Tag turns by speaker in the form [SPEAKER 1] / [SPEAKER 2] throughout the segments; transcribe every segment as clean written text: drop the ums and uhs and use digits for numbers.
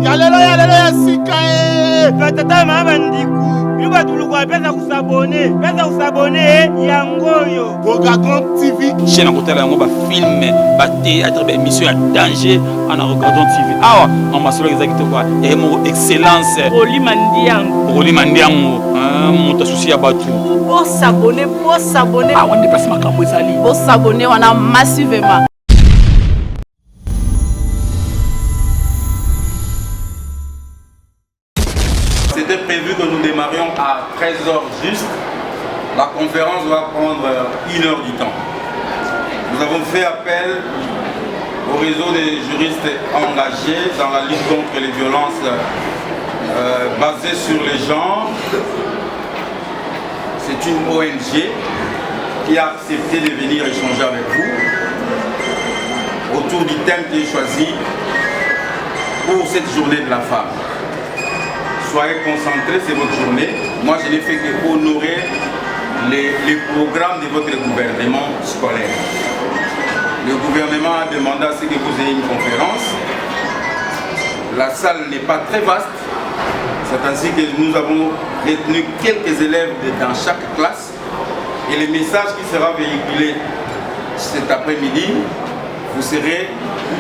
[SPEAKER 1] Yalelo ya sika
[SPEAKER 2] Tata mama ndiku. Yuba tulukwa pesa kusabone yangoyo.
[SPEAKER 1] Bogagon TV.
[SPEAKER 3] Chaîne à côté là on va filmer, ba théâtre, ba émission à danger en regardant TV. Ah on m'a solo exactement quoi. Et mon excellence.
[SPEAKER 2] Roli
[SPEAKER 3] Mandiango. Mon associé à Batu.
[SPEAKER 4] Pour s'abonner.
[SPEAKER 3] Ah on déplace ma cambo sali.
[SPEAKER 4] Pour s'abonner on a massivement.
[SPEAKER 5] C'était prévu que nous démarrions à 13h juste. La conférence va prendre 1 heure du temps. Nous avons fait appel au réseau des juristes engagés dans la lutte contre les violences basées sur les genres. C'est une ONG qui a accepté de venir échanger avec vous autour du thème qui est choisi pour cette journée de la femme. Soyez concentrés, c'est votre journée. Moi, je n'ai fait qu'honorer les programmes de votre gouvernement scolaire. Le gouvernement a demandé à ce que vous ayez une conférence. La salle n'est pas très vaste. C'est ainsi que nous avons retenu quelques élèves dans chaque classe. Et le message qui sera véhiculé cet après-midi, vous serez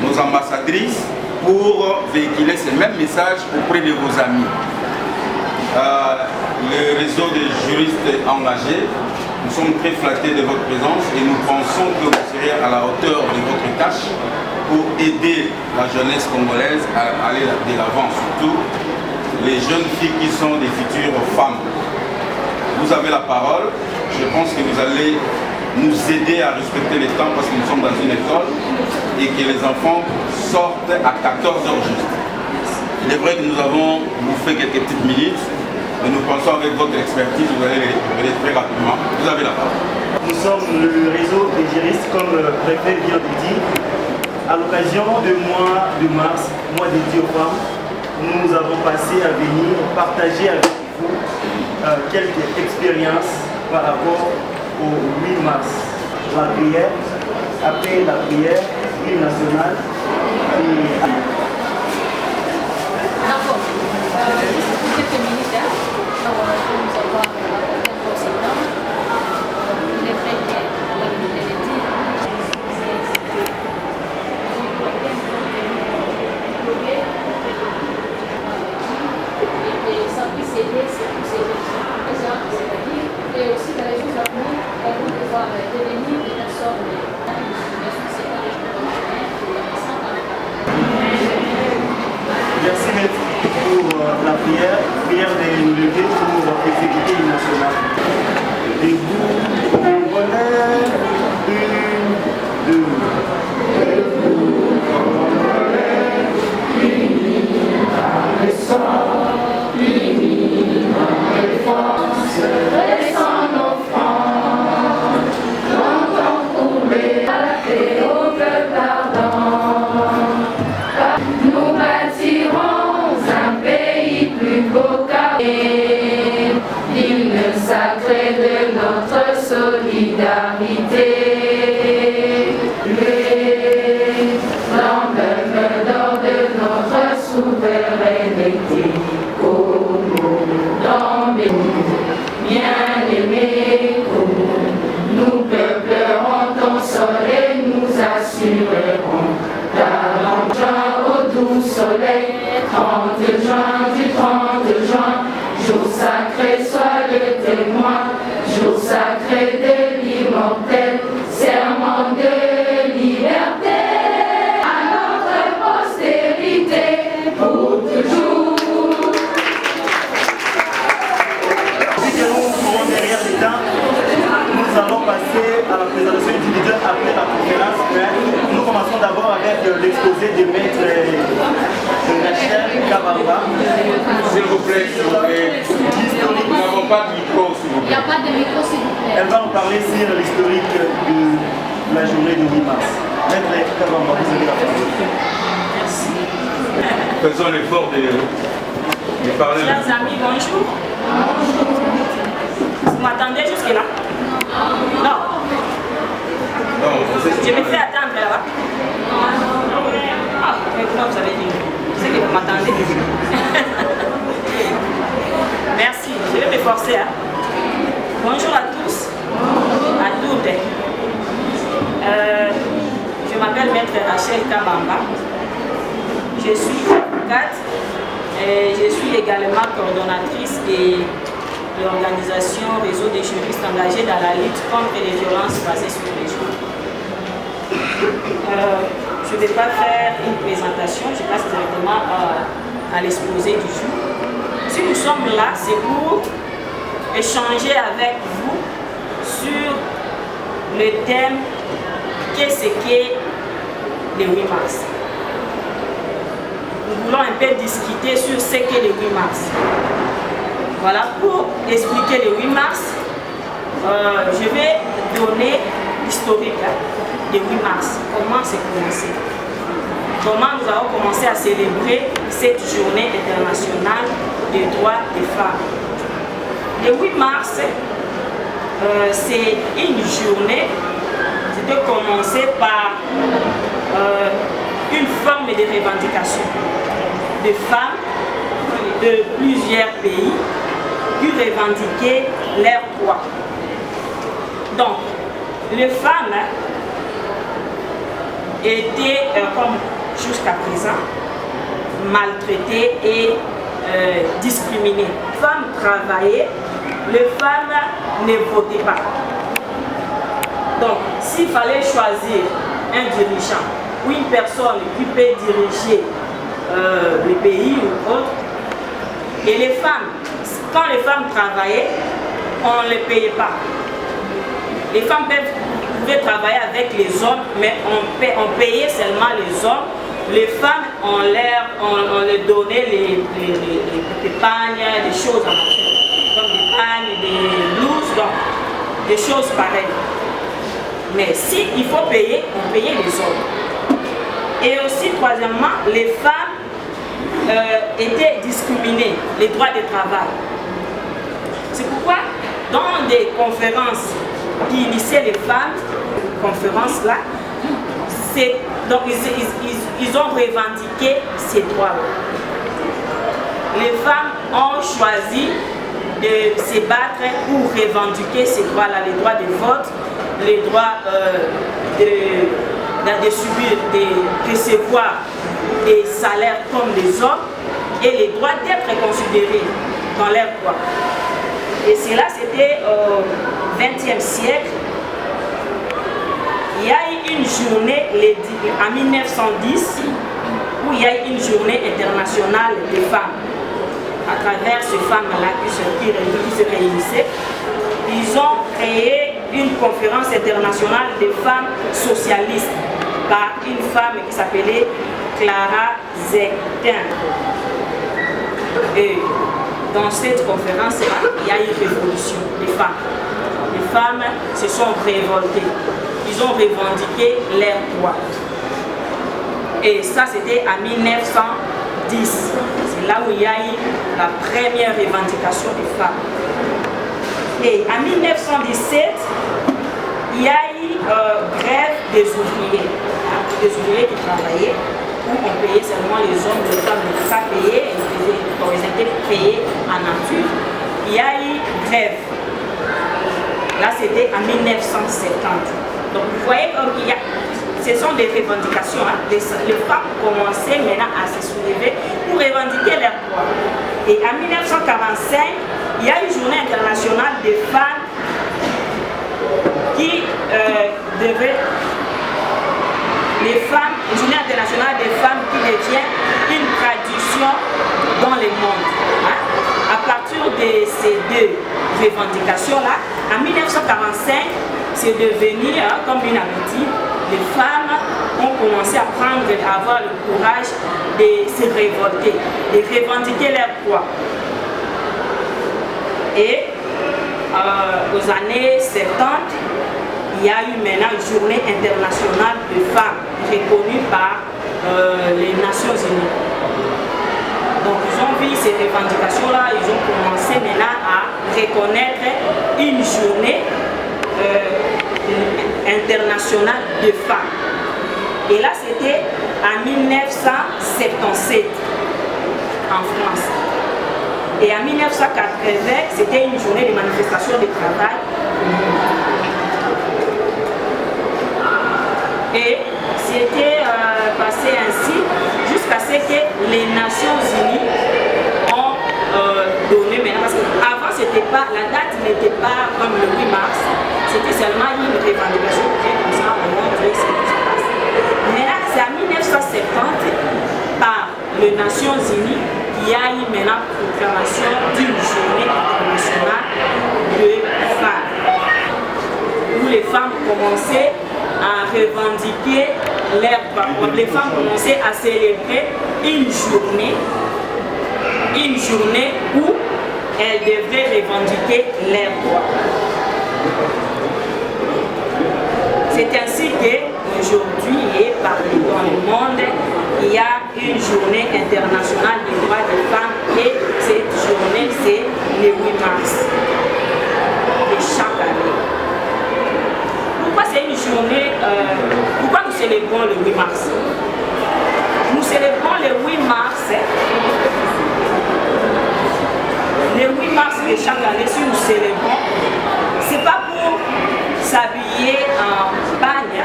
[SPEAKER 5] nos ambassadrices pour véhiculer ces mêmes messages auprès de vos amis. Le réseau des juristes engagés, nous sommes très flattés de votre présence et nous pensons que vous serez à la hauteur de votre tâche pour aider la jeunesse congolaise à aller de l'avant, surtout les jeunes filles qui sont des futures femmes. Vous avez la parole, je pense que vous allez nous aider à respecter les temps parce que nous sommes dans une école et que les enfants sortent à 14h juste. Il est vrai que nous avons bouffé quelques petites minutes, mais nous pensons avec votre expertise, vous allez les récupérer très rapidement. Vous avez la parole.
[SPEAKER 6] Nous sommes le réseau des juristes, comme le préfet vient de dire. À l'occasion du mois de mars, mois dédié aux femmes, nous avons passé à venir partager avec vous quelques expériences par rapport au 8 mars. La prière, après la prière, l'hymne national et...
[SPEAKER 7] D'accord. Juste pour quelques minutes, nous allons avoir un conséquent. Il est vrai que la militaire et ça puisse aider, c'est pour ces gens, c'est-à-dire, et aussi dans les jours à venir, vous devoir devenir des personnes
[SPEAKER 6] Merci maître pour la prière de nous lever pour exécuter une nationale. Et vous, Congolais, 1, 2. Et vous, Congolais, unis par les sangs, unis par les forces, laissant nos francs, longtemps courbés à la paix au peuple ardent. Nous bâtirons un pays plus beau qu'après, l'hymne sacré de notre solidarité. L'emblème d'or de notre souveraineté. Congo, bien-aimés, nous peuplerons ton sol et nous assurerons au doux soleil, 30 juin, du 30 juin, jour sacré, sois le témoin, jour sacré de l'immortel, serment de liberté, à notre postérité, pour toujours. Vu que nous courons derrière les temps, nous allons passer à la présentation individuelle après la conférence. Nous commençons d'abord avec l'exposé de maître Rachel Kabamba.
[SPEAKER 5] S'il vous plaît, nous n'avons pas de micro, s'il vous plaît.
[SPEAKER 7] Il n'y a pas de micro, s'il vous plaît.
[SPEAKER 6] Elle va nous parler sur l'historique de la journée du 8 mars. Maître Kabamba, vous avez la parole.
[SPEAKER 7] Merci.
[SPEAKER 5] Faisons l'effort de parler.
[SPEAKER 8] Chers amis, bonjour. Vous m'attendez jusque-là? Non. Je me fais attendre là-bas. Ah, maintenant vous avez dit. C'est que vous m'attendez. avocate. Et je suis également coordonnatrice de l'organisation Réseau des juristes engagés dans la lutte contre les violences basées sur les genres. Je ne vais pas faire une présentation, je passe directement à l'exposé du jour. Si nous sommes là, c'est pour échanger avec vous sur le thème qu'est-ce qu'est le 8 mars. Nous voulons un peu discuter sur ce qu'est le 8 mars. Voilà, pour expliquer le 8 mars, je vais donner l'historique du 8 mars. Comment c'est commencé? Comment nous avons commencé à célébrer cette journée internationale des droits des femmes. Le 8 mars, c'est une journée qui doit commencer par une forme de revendication de femmes de plusieurs pays qui revendiquaient leurs droits. Donc, les femmes étaient, comme jusqu'à présent, maltraitées et discriminées. Les femmes travaillaient, les femmes ne votaient pas. Donc, s'il fallait choisir un dirigeant ou une personne qui peut diriger le pays ou autre, et les femmes, quand les femmes travaillaient, on ne les payait pas. Les femmes pouvaient travailler avec les hommes, mais on payait seulement les hommes. Les femmes, on leur donnait des pagnes, des choses en nature, comme des pagnes, des blouses, donc des choses pareilles. Mais s'il faut payer, on payait les hommes. Et aussi, troisièmement, les femmes étaient discriminées, les droits de travail. C'est pourquoi, dans des conférences qui initiaient les femmes, conférences-là, donc ils ont revendiqué ces droits-là. Les femmes ont choisi de se battre pour revendiquer ces droits-là, les droits de vote, les droits de subir, de recevoir des salaires comme les hommes et les droits d'être considérés dans leurs droits. Et cela, c'était au XXe siècle. Il y a eu une journée en 1910 où il y a eu une journée internationale des femmes. À travers ces femmes-là qui se réunissaient, ils ont créé une conférence internationale des femmes socialistes par une femme qui s'appelait Clara Zetkin. Et dans cette conférence-là, il y a eu une révolution des femmes. Les femmes se sont révoltées. Ils ont revendiqué leurs droits. Et ça, c'était en 1910. C'est là où il y a eu la première revendication des femmes. Et en 1917, il y a eu grève des ouvriers. Des ouvriers qui travaillaient, où on payait seulement les hommes, les femmes n'étaient pas payés, ils étaient payés en nature. Il y a eu grève. Là, c'était en 1970. Donc, vous voyez qu'il y a, ce sont des revendications. Hein. Les femmes commençaient maintenant à se soulever pour revendiquer leurs droits. Et en 1945, il y a une journée internationale des femmes qui devait... Les femmes, une journée internationale des femmes qui devient une tradition dans le monde. Hein. À partir de ces deux revendications-là, en 1945, c'est devenu, comme une habitude, les femmes ont commencé à avoir le courage de se révolter, de revendiquer leurs droits. Et aux années 70, il y a eu maintenant une journée internationale de femmes reconnue par les Nations Unies. Donc ils ont vu ces revendications-là, ils ont commencé maintenant à reconnaître une journée internationale de femmes. Et là, c'était en 1977 en France. Et en 1980, c'était une journée de manifestation de travail. Et c'était passé ainsi jusqu'à ce que les Nations Unies ont donné maintenant, parce qu'avant c'était pas, la date n'était pas comme le 8 mars, c'était seulement une revendication comme ça, on montre ce qui se passe. Maintenant, c'est en 1970, par les Nations Unies, il y a eu maintenant proclamation d'une journée internationale de femmes, où les femmes commençaient à revendiquer leurs droits. Les femmes commençaient à célébrer une journée où elles devraient revendiquer leurs droits. C'est ainsi qu'aujourd'hui et partout dans le monde, il y a une journée internationale des droits des femmes et cette journée c'est le 8 mars de chaque année. Pourquoi c'est une journée, pourquoi nous célébrons le 8 mars? Nous célébrons le 8 mars. Le 8 mars de chaque année, si nous célébrons, c'est pas pour s'habiller en bagne,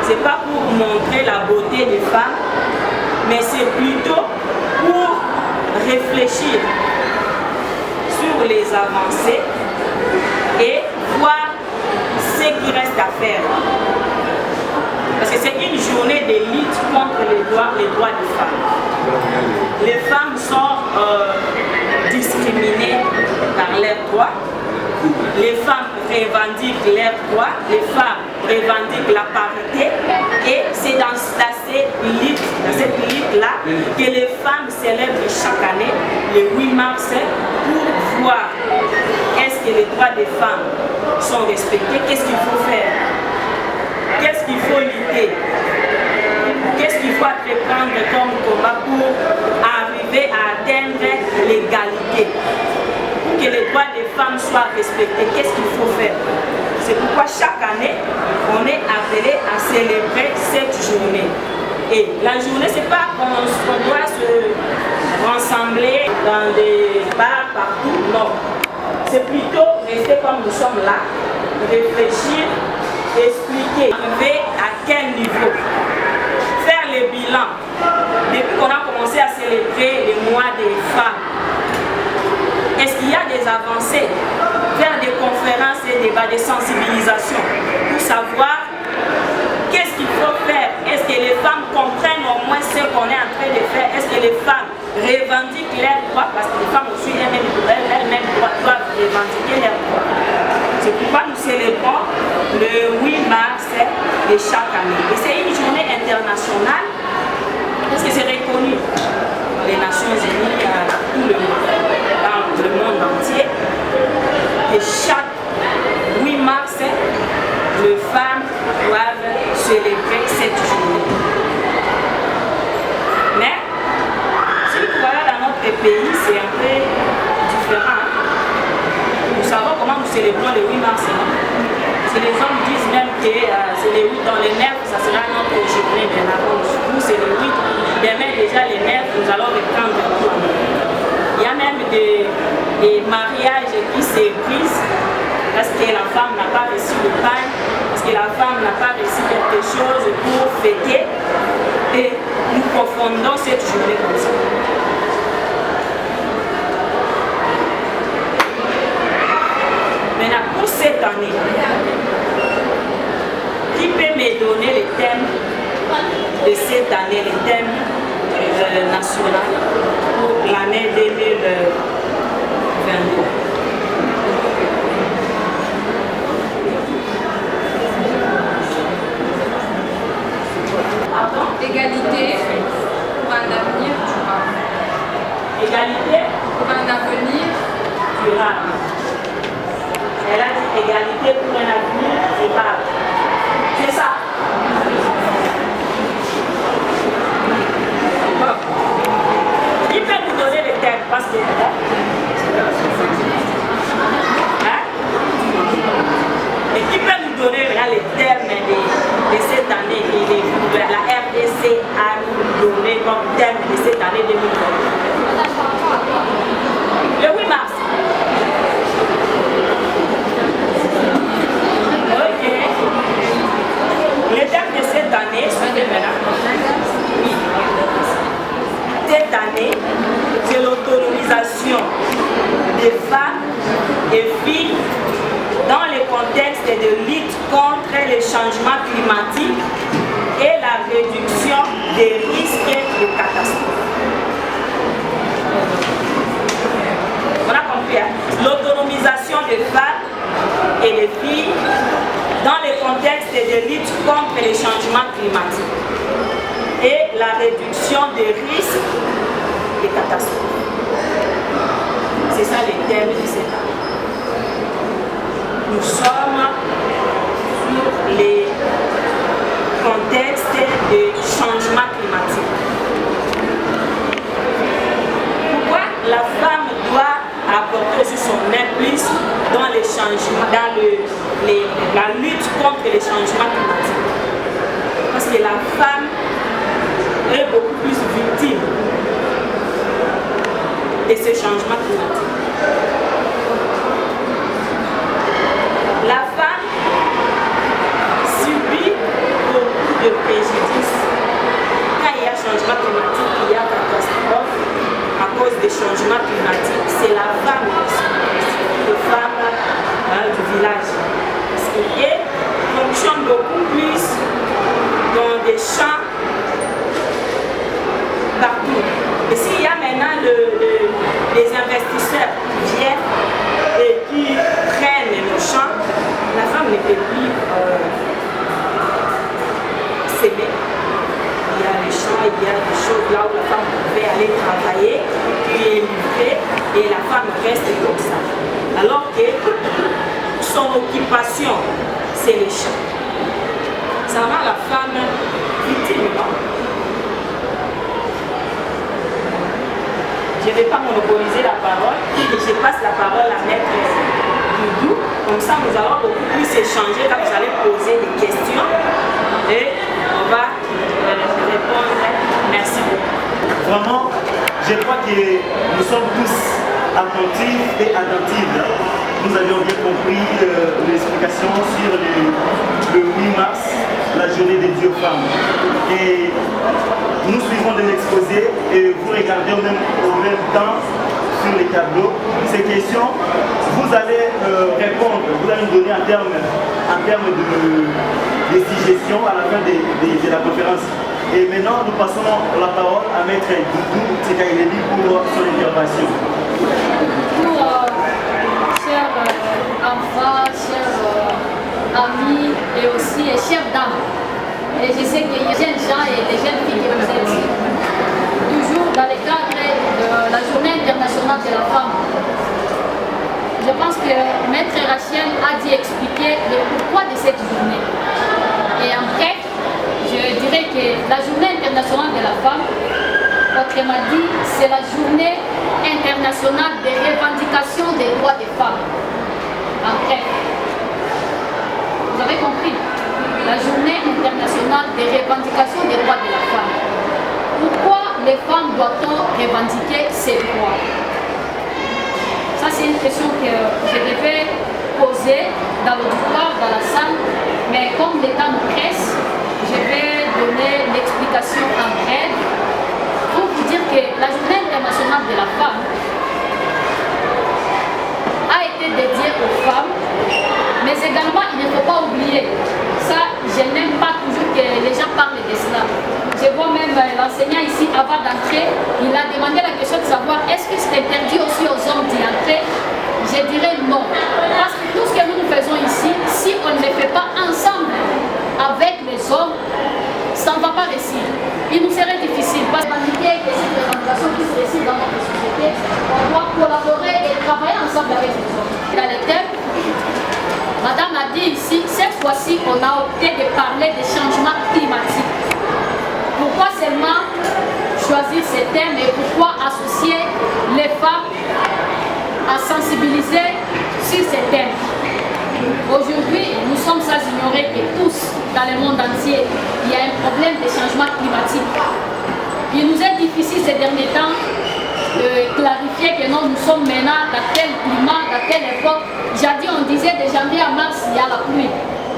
[SPEAKER 8] c'est pas pour montrer la beauté des femmes, mais c'est plutôt pour réfléchir sur les avancées et voir ce qui reste à faire. Parce que c'est une journée de lutte contre les droits des femmes. Les femmes sont discriminées par leurs droits. Les femmes revendiquent leurs droits, les femmes revendiquent la parité et c'est dans cette lutte-là que les femmes célèbrent chaque année le 8 mars pour voir est-ce que les droits des femmes sont respectés, qu'est-ce qu'il faut faire, qu'est-ce qu'il faut lutter, qu'est-ce qu'il faut entreprendre comme combat pour arriver à atteindre l'égalité. Que les droits des femmes soient respectés, qu'est-ce qu'il faut faire? C'est pourquoi chaque année, on est appelé à célébrer cette journée. Et la journée, c'est pas qu'on doit se rassembler dans des bars partout, non. C'est plutôt rester comme nous sommes là, réfléchir, expliquer, arriver à quel niveau, faire le bilan. Depuis qu'on a commencé à célébrer le mois des femmes, est-ce qu'il y a des avancées? Faire des conférences et débats de sensibilisation pour savoir qu'est-ce qu'il faut faire. Est-ce que les femmes comprennent au moins ce qu'on est en train de faire? Est-ce que les femmes revendiquent leurs droits? Parce que les femmes aussi elles-mêmes doivent revendiquer leurs droits. C'est pourquoi nous célébrons le 8 mars de chaque année. Et c'est une journée internationale parce que c'est reconnu par les Nations Unies, tout le monde. Le monde entier, et chaque 8 mars, les femmes doivent célébrer cette journée. Mais, si vous voyez dans notre pays, c'est un peu différent. Nous savons comment nous célébrons le 8 mars. Si les hommes disent même que c'est le 8 dans les 9, ça sera notre journée de la rose. Nous, c'est le 8. Demain, déjà, les 9, nous allons reprendre tout. Il y a même des mariages qui se brisent parce que la femme n'a pas reçu le pain, parce que la femme n'a pas reçu quelque chose pour fêter. Et nous confondons cette journée comme ça. Maintenant, pour cette année, qui peut me donner le thème de cette année, le thème national pour l'année 2022?
[SPEAKER 7] Égalité pour un avenir durable.
[SPEAKER 8] Égalité
[SPEAKER 7] pour un avenir
[SPEAKER 8] durable. Elle a dit égalité pour un avenir durable. C'est ça. Il peut nous donner les termes parce que et qui peut nous donner les termes de cette année et la RDC a nous donné comme terme de cette année 2020. Le 8 mars. Ok. journée, c'est l'autonomisation des femmes et filles dans le contexte de lutte contre les changements climatiques et la réduction des risques de catastrophes. On a compris, hein? L'autonomisation des femmes et des filles dans le contexte de lutte contre les changements climatiques et la réduction des risques de catastrophes. C'est ça le thème de cette année. Nous sommes sur les contextes de changement climatique. Pourquoi la femme doit apporter aussi son implice dans les changements, dans la lutte contre les changements climatiques? Parce que la femme est beaucoup plus victime de ces changements climatiques. La femme subit beaucoup de préjudices. Quand il y a changement climatique, il y a catastrophe à cause des changements climatiques. C'est la femme qui subit, les femmes du village. Et fonctionne beaucoup plus dans des champs partout. Et s'il y a maintenant des investisseurs qui viennent et qui prennent nos champs, la femme ne peut plus s'aimer. Il y a les champs, il y a des choses là où la femme pouvait aller travailler, qui est livrée, et la femme reste comme ça. Alors que son occupation, c'est les champs. Ça rend la femme victime. Je ne vais pas monopoliser la parole, je passe la parole à Maître Doudou. Comme ça, nous allons beaucoup plus échanger quand vous allez poser des questions et on va répondre. Merci beaucoup.
[SPEAKER 6] Vraiment, je crois que nous sommes tous attentifs et attentives. Nous avions bien compris l'explication sur le 8 mars, la journée dédiée aux femmes. Et nous suivons de l'exposé et vous regardez au même temps sur les tableaux ces questions. Vous allez répondre, vous allez nous donner en termes de suggestions à la fin de la conférence. Et maintenant, nous passons la parole à Maître Doudou Tsekaileli pour son intervention.
[SPEAKER 7] Chers enfants, chers amis et aussi chers dames. Et je sais qu'il y a des jeunes gens et des jeunes filles qui vous êtes ici. Toujours dans le cadre de la Journée internationale de la femme. Je pense que Maître Rachel a dit expliquer le pourquoi de cette journée. Et en bref, je dirais que la Journée internationale de la femme, autrement dit, c'est la journée internationale de revendication des droits des femmes. En bref, vous avez compris, la journée internationale de revendication des droits de la femme. Pourquoi les femmes doivent-elles revendiquer ces droits? Ça, c'est une question que je devais poser dans l'auditoire, dans la salle, mais comme le temps nous presse, je vais donner l'explication en bref pour vous dire que la journée internationale de la femme a été dédiée aux femmes, mais également il ne faut pas oublier, ça je n'aime pas toujours que les gens parlent de cela. Je vois même l'enseignant ici, avant d'entrer, il a demandé la question de savoir est-ce que c'est interdit aussi aux hommes d'y entrer. Je dirais non, parce que tout ce que nous faisons ici, si on ne le fait pas ensemble avec les hommes, ça ne va pas réussir. Il nous serait difficile, parce que que cette revendication qui se réussit dans notre société, on doit collaborer et travailler ensemble avec les hommes. Dans le thème, Madame a dit ici, cette fois-ci, on a opté de parler des changements climatiques. Pourquoi seulement choisir ces thèmes et pourquoi associer les femmes à sensibiliser sur ces thèmes? Aujourd'hui, nous sommes sans ignorer que tous, dans le monde entier, il y a un problème de changement climatique. Il nous est difficile ces derniers temps de clarifier que non, nous sommes maintenant dans quel climat, dans quelle époque. Jadis, on disait de janvier à mars, il y a la pluie.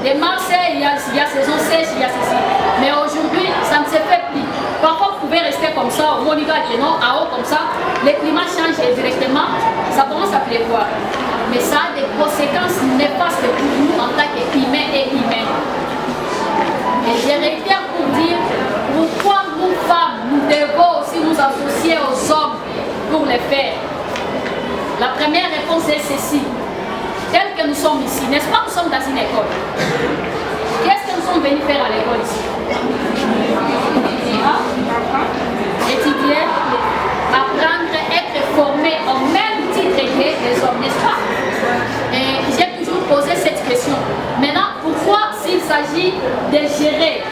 [SPEAKER 7] De mars, il y a saison sèche, il y a ceci. Mais aujourd'hui, ça ne se fait plus. Parfois, pouvez rester comme ça, au Moniga, non, à haut comme ça, le climat change directement, ça commence à pleuvoir. Mais ça a des conséquences néfastes pour nous en tant qu'humains et humains. Et je réitère pour dire pourquoi nous femmes, nous devons aussi nous associer aux hommes pour les faire. La première réponse est ceci. Tel que nous sommes ici, n'est-ce pas, nous sommes dans une école. Qu'est-ce que nous sommes venus faire à l'école ici? Étudier, apprendre, être formé au même titre que les hommes, n'est-ce pas? Et j'ai toujours posé cette question. Maintenant, pourquoi s'il s'agit de gérer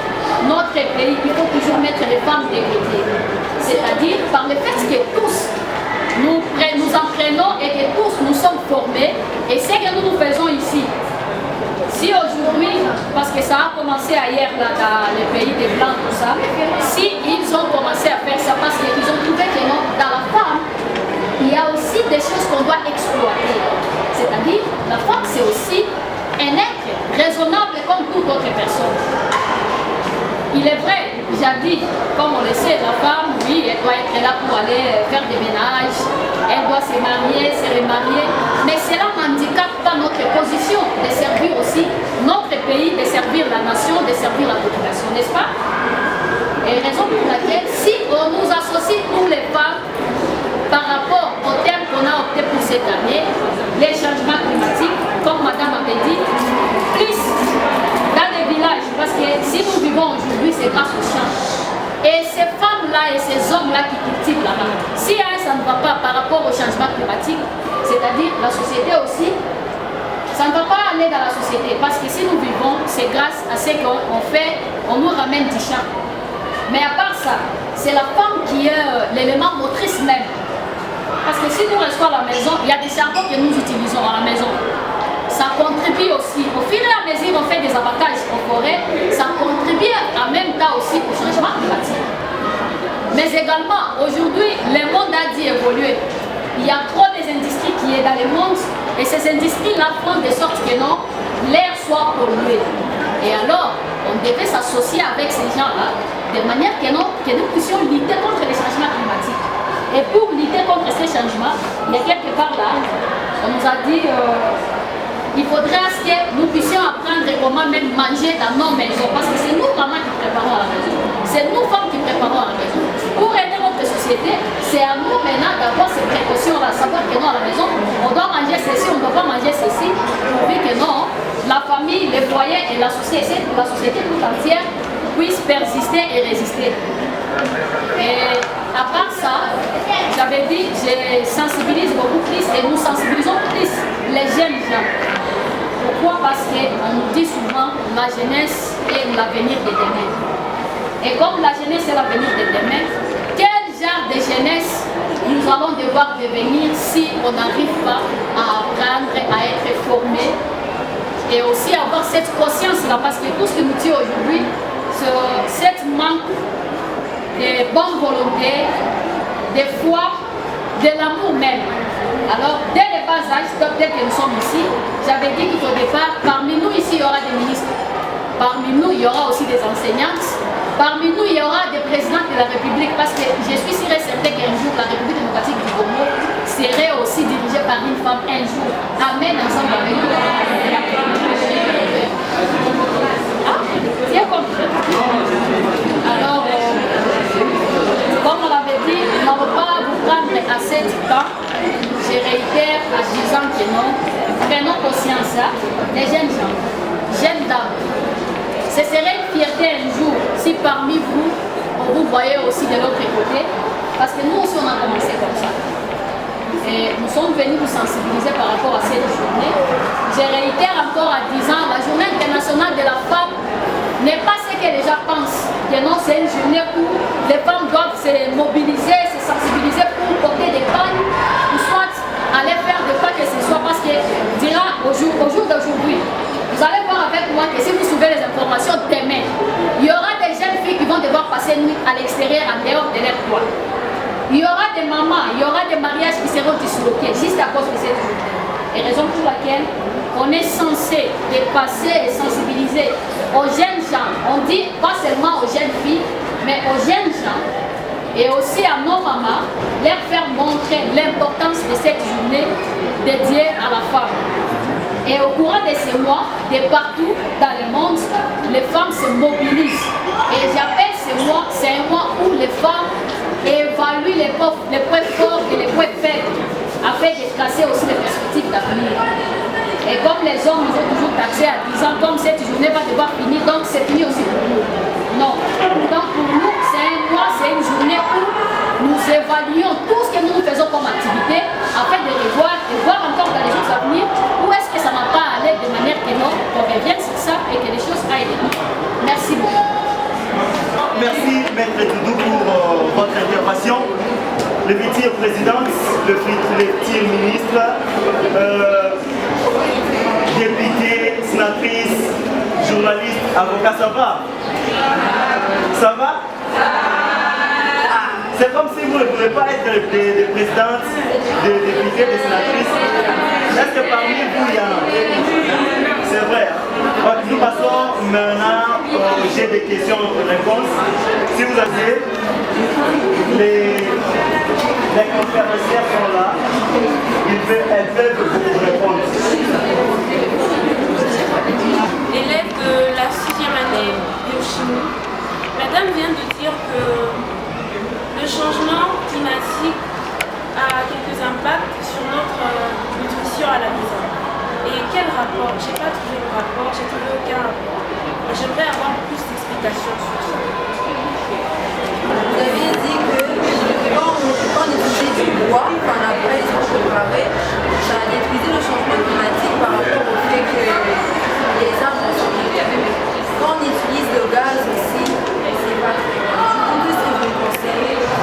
[SPEAKER 7] notre pays, il faut toujours mettre les femmes de côté? C'est-à-dire par le fait que tous nous entraînons et que tous nous sommes formés, et ce que nous faisons ici. Si aujourd'hui, parce que ça a commencé ailleurs là, dans les pays des Blancs, tout ça, si ils ont commencé à faire ça parce qu'ils ont trouvé que non, dans la femme, il y a aussi des choses qu'on doit exploiter. C'est-à-dire, la femme c'est aussi un être raisonnable comme toute autre personne. Il est vrai, j'ai dit, comme on le sait, la femme, oui, elle doit être là pour aller faire des ménages, elle doit se marier, se remarier, mais cela n'handicape pas notre position de servir aussi notre pays, de servir la nation, de servir la population, n'est-ce pas? Et raison pour laquelle, si on nous associe pour les femmes, par rapport au thème qu'on a opté pour cette année, les changements climatiques, comme madame avait dit, plus dans les villages, parce que si nous vivons aujourd'hui, c'est grâce au champ. Et ces femmes-là et ces hommes-là qui cultivent là-bas, si ça ne va pas par rapport au changement climatique, c'est-à-dire la société aussi, ça ne va pas aller dans la société. Parce que si nous vivons, c'est grâce à ce qu'on fait, on nous ramène du champ. Mais à part ça, c'est la femme qui est l'élément motrice même. Parce que si nous restons à la maison, il y a des charbons que nous utilisons à la maison. Ça contribue aussi, au fur et à mesure on fait des abattages en forêt, ça contribue en même temps aussi au changement climatique. Mais également, aujourd'hui, le monde a dû évoluer. Il y a trop des industries qui sont dans le monde et ces industries-là font de sorte que non, l'air soit pollué. Et alors, on devait s'associer avec ces gens-là de manière que nous puissions lutter contre les changements climatiques. Et pour lutter contre ces changements, il y a quelque part là, on nous a dit il faudrait que nous puissions apprendre comment même manger dans nos maisons. Parce que c'est nous, mamans, qui préparons à la maison. C'est nous, femmes, qui préparons à la maison. Pour aider notre société, c'est à nous maintenant d'avoir ces précautions-là. Savoir que non, à la maison, on doit manger ceci, on ne doit pas manger ceci. Pour que non, la famille, les foyers et la société tout entière puissent persister et résister. Et à part ça, j'avais dit, je sensibilise beaucoup plus et nous sensibilisons plus les jeunes gens. Pourquoi? Parce qu'on nous dit souvent la jeunesse est l'avenir de demain. Et comme la jeunesse est l'avenir de demain, quel genre de jeunesse nous allons devoir devenir si on n'arrive pas à apprendre, à être formé et aussi avoir cette conscience-là? Parce que tout ce que nous dit aujourd'hui, c'est cette manque de bonne volonté, de foi, de l'amour même. Alors, dès le bas âge, dès que nous sommes ici, j'avais dit qu'au départ, parmi nous ici, il y aura des ministres. Parmi nous, il y aura aussi des enseignantes. Parmi nous, il y aura des présidents de la République. Parce que je suis sûre et certaine qu'un jour, la République démocratique du Congo serait aussi dirigée par une femme un jour. Amen, ensemble avec nous. Ah, tu as compris? Alors, comme on l'avait dit, on ne va pas vous prendre assez de temps. Je réitère en disant que non, prenons conscience, les jeunes gens, jeunes dames. Ce serait une fierté un jour si parmi vous, on vous voyait aussi de l'autre côté, parce que nous aussi on a commencé comme ça. Et nous sommes venus vous sensibiliser par rapport à cette journée. Je réitère encore en disant, la journée internationale de la femme n'est pas ce que les gens pensent. Que non, c'est une journée où les femmes doivent se mobiliser, se sensibiliser pour porter des pagnes, ou soit aller faire de quoi que ce soit, parce que dira au jour d'aujourd'hui, vous allez voir avec moi que si vous suivez les informations demain, il y aura des jeunes filles qui vont devoir passer une nuit à l'extérieur, en dehors de leur toit. Il y aura des mamans, il y aura des mariages qui seront disloqués juste à cause de cette journée. Et raison pour laquelle on est censé dépasser et sensibiliser aux jeunes gens. On dit pas seulement aux jeunes filles, mais aux jeunes gens, et aussi à nos mamans, leur faire montrer l'importance de cette journée dédiée à la femme. Et au courant de ces mois, de partout dans le monde, les femmes se mobilisent. Et j'appelle ces mois, c'est un mois où les femmes évaluent les points forts et les points faibles, afin de tracer aussi des perspectives d'avenir. Et comme les hommes nous ont toujours taxés en disant comme cette journée va devoir finir, donc c'est fini aussi pour nous. Non. Donc pour nous, c'est un mois, c'est une journée où nous évaluons tout ce que nous faisons comme activité afin de revoir et voir encore dans les jours à venir où est-ce que ça n'a pas allé de manière que non, qu'on revienne sur ça et que les choses aillent de nous. Merci beaucoup.
[SPEAKER 6] Merci Maître Doudou pour votre intervention. Le futur président, le futur ministre, député, sénatrice, journaliste, avocat, ça va? Ça va? C'est comme si vous ne pouvez pas être des présidentes, des députés, des sénatrices. Est-ce que parmi vous, il y en a? C'est vrai. Donc, nous passons maintenant au jet des questions-réponses. Si vous avez les conférencières sont là, elles peuvent vous répondre.
[SPEAKER 9] Élève de la 6e année biochimie, madame vient de dire que le changement climatique a quelques impacts sur notre nutrition à la maison. Et quel rapport? Je n'ai pas trouvé le rapport, j'ai trouvé aucun rapport. Et j'aimerais avoir plus d'explications sur ça.
[SPEAKER 10] Vous avez dit que quand on utilisait du bois, après les tranches préparées, ça a détruit le changement climatique par rapport au fait que les arbres sont détruits. Quand on utilise le gaz aussi, c'est pas très grave. Qu'est-ce que vous conseillez pour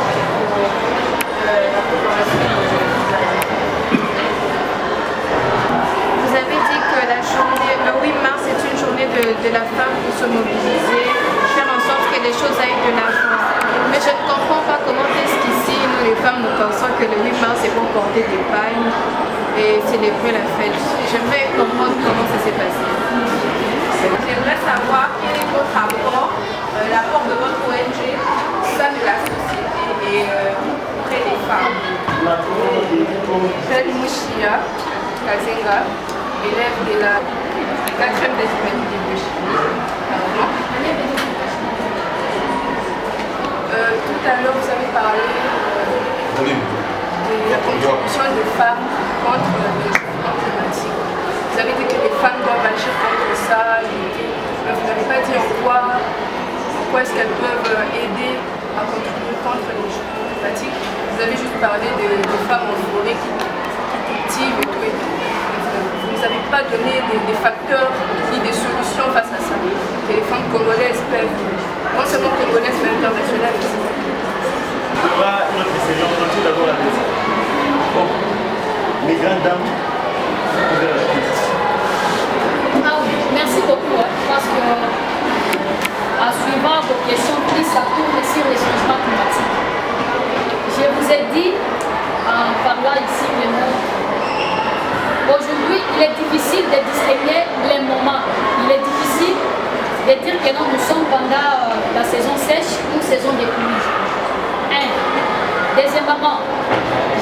[SPEAKER 10] la préparation de
[SPEAKER 11] Vous avez dit que la journée, le 8 mars est une journée de la femme pour se mobiliser, faire en sorte que les choses aillent de l'avant. Mais je ne comprends pas comment est-ce qu'ici, nous les femmes, nous pensons que le 8 mars c'est pour porter des pagnes et célébrer la fête. J'aimerais comprendre comment ça s'est passé.
[SPEAKER 10] J'aimerais savoir quel est votre rapport, l'apport de votre ONG au sein de la société et auprès des femmes.
[SPEAKER 11] Je Mouchia Kazenga, élève de la 4e des humanités biochimie. Tout à l'heure, vous avez parlé de la contribution des femmes contre le changement climatique. Vous avez dit que les femmes doivent agir contre ça, mais vous n'avez pas dit en quoi est-ce qu'elles peuvent aider à contribuer contre le changement climatique. Vous avez juste parlé des femmes en forêt qui cultivent et tout. Vous ne nous avez pas donné des facteurs ni des solutions face à ça. Que les femmes congolaises peuvent, non seulement congolaises, mais internationales aussi.
[SPEAKER 6] Notre série, on continue d'abord la musique. Bon, mes grandes dames,
[SPEAKER 7] merci beaucoup, parce que en suivant vos questions, plus ça tourne sur les changements climatiques. Je vous ai dit, en parlant ici, les mots, aujourd'hui, il est difficile de distinguer les moments. Il est difficile de dire que non, nous sommes pendant la saison sèche ou saison des pluies. Deuxièmement,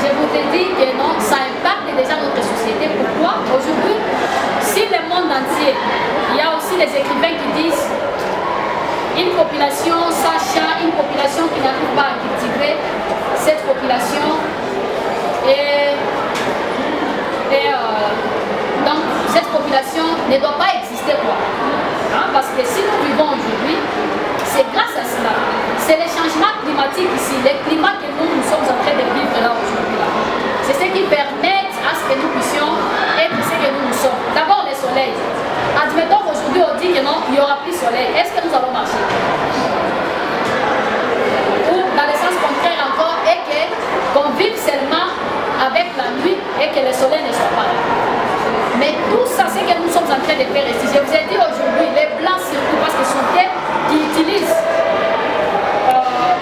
[SPEAKER 7] je vous ai dit que non, ça impacte déjà notre société. Pourquoi? Aujourd'hui, si le monde entier, il y a aussi des écrivains qui disent une population sans chat, une population qui n'arrive pas à cultiver, cette population donc cette population ne doit pas exister quoi. Parce que si nous vivons aujourd'hui, c'est grâce à cela. C'est les changements climatiques ici, les climats que nous sommes en train de vivre là aujourd'hui. C'est ce qui permet à ce que nous puissions être ce que nous sommes. D'abord le soleil. Admettons qu'aujourd'hui on dit que non, il n'y aura plus de soleil. Est-ce que nous allons marcher? Ou dans le sens contraire encore, et qu'on vive seulement avec la nuit et que le soleil ne soit pas là. Mais tout ça, c'est que nous sommes en train de faire ici. Je vous ai dit aujourd'hui, les blancs surtout, parce que ce sont eux qui utilisent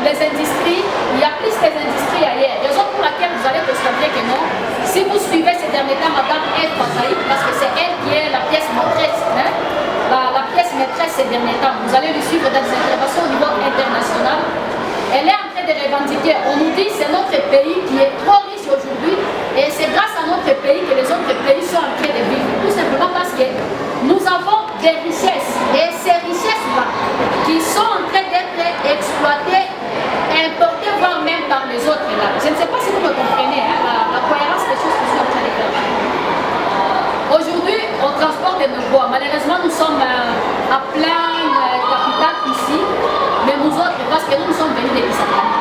[SPEAKER 7] les industries, il y a plus des industries ailleurs. Raison pour laquelle vous allez constater que non, si vous suivez ces derniers temps, Madame Eve Bataï, parce que c'est elle qui est la pièce maîtresse, la pièce maîtresse ces derniers temps, vous allez lui suivre dans des interventions au niveau international. Elle est en train de revendiquer. On nous dit que c'est notre pays qui est trop riche aujourd'hui et c'est grâce à notre pays que les autres pays sont en train de vivre. Tout simplement parce que nous avons des richesses et ces richesses-là qui sont en train d'être exploitées, importées, voire même par les autres là. Je ne sais pas si vous me comprenez la cohérence des choses que je suis en train de faire. Aujourd'hui, on transporte nos bois. Malheureusement, nous sommes à plein capital ici, mais nous autres, parce que nous sommes venus de Kisangani.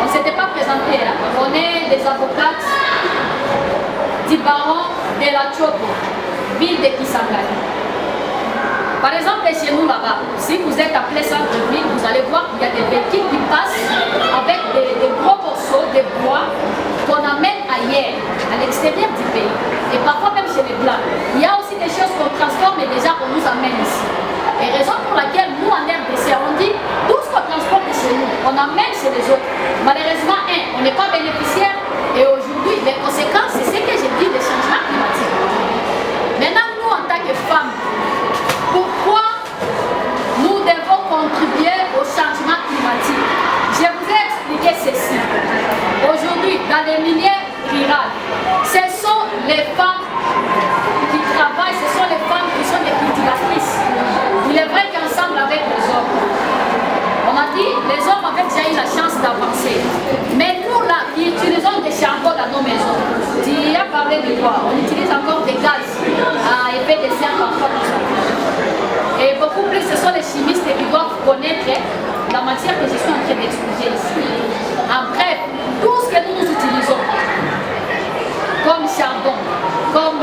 [SPEAKER 7] On ne s'était pas présenté là. On est des avocats du baron de la Chopo, ville de Kisangani. Par exemple, chez nous là-bas, si vous êtes appelé centre-ville, vous allez voir qu'il y a des véhicules qui passent avec des gros morceaux de bois qu'on amène ailleurs, à l'extérieur du pays. Et parfois même chez les Blancs. Il y a aussi des choses qu'on transforme et déjà qu'on nous amène ici. Et raison pour laquelle nous en RDC, on dit tout ce qu'on transporte chez nous, on amène chez les autres. Malheureusement, on n'est pas bénéficiaire et aujourd'hui, les conséquences, c'est ce que j'ai dit des changements climatiques. Maintenant, nous en tant que femmes, pourquoi nous devons contribuer au changement climatique? Je vous ai expliqué ceci. Aujourd'hui, dans les milieux ruraux, ce sont les femmes qui travaillent, ce sont les femmes qui sont des cultivatrices. Il est vrai qu'ensemble avec les hommes, on a dit les hommes avaient déjà eu la chance d'avancer. Mais nous là, qui utilisons des charbons dans nos maisons, tu as parlé de quoi? On utilise encore des gaz à effet de serre parfois pour ça. Et beaucoup plus, ce sont les chimistes qui doivent connaître la matière que je suis en train d'expliquer ici. En bref, tout ce que nous utilisons, comme charbon, comme